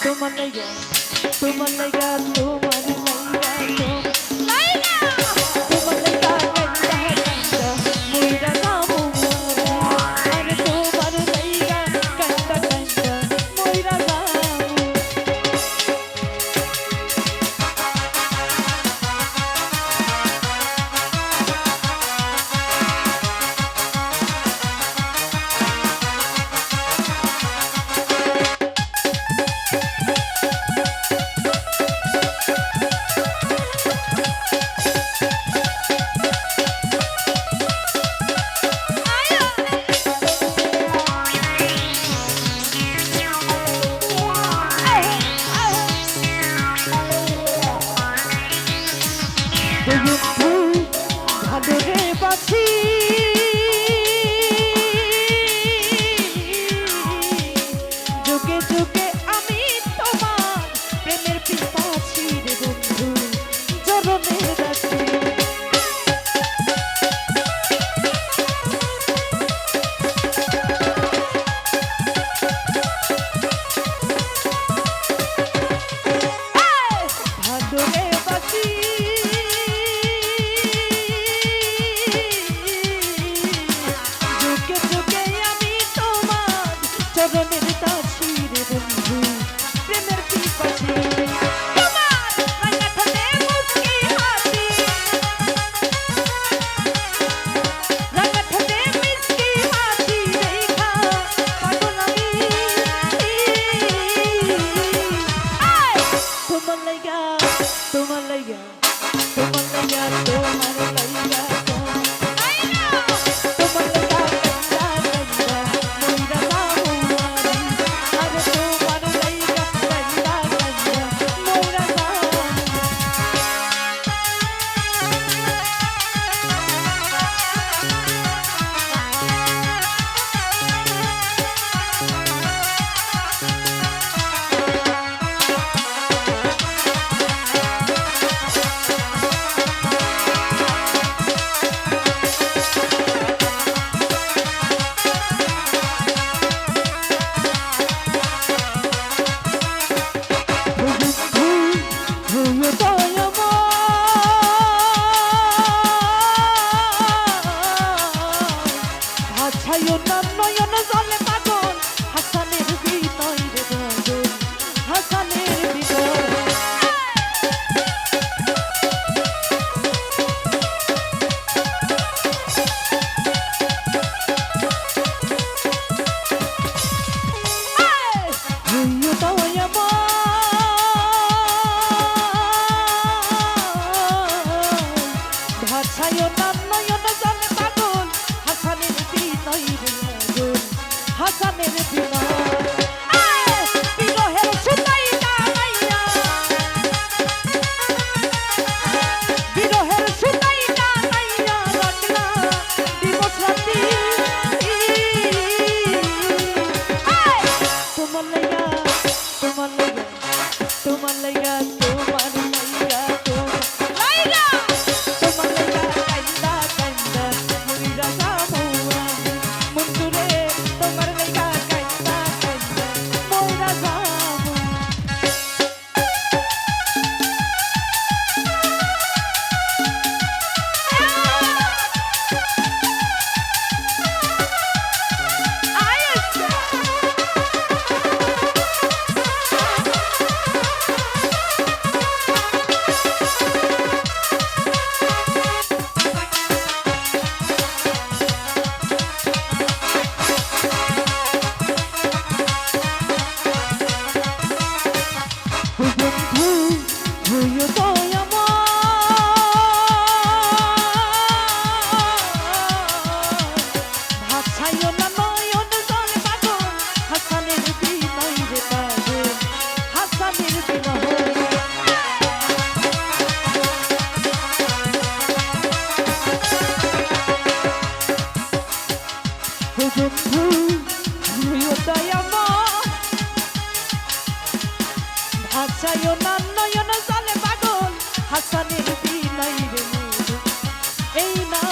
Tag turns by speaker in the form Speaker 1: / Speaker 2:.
Speaker 1: তোমার লাইগা তোমার লাইগা তোমার লাইগা লাইগা তোমার লাইগা কান্দা কান্দা মইরা যাবো আরে তোমার লাইগা কান্দা কান্দা মইরা যাবো ভাদরে বাছি যুগে যুগে আমি তোমার প্রেমের পিপাসী রে বন্ধু চরণে রাখি ভাদরে বাছি চরণের দাসী রে বন্ধু প্রেমের পিপাসী তোমার রাঙা ঠোঁটে মুস্কি হাসি রাঙা ঠোঁটে মিষ্টি হাসি দেখা পাগল আমি তোমার লাইগা তোমার লাইগা তোমার লাইগা তোমার লাইগা নয়ন জলে পাগল হাসানের বিনয় রে পাগল হাসানের বিনয় ভাষায় নয়ন জলে পাগল হাসানের বিনয় রে পাগল হাসানের বিনয় বিরহের সুতাই টানাইয়া বিরহের সুতাই টানাইয়া রাখলা দিবস রাতি তোমার লাইগা তোমার লাইগা তোমার লাইগা তোমার লাইগা তোমার লাইগা কান্দা কান্দা মইরা যাবো বন্ধুরে তোমার লাইগা কান্দা কান্দা মইরা যাবো ভাষায় নয়ন জলে পাগল হাসানের বিনয় রে এই না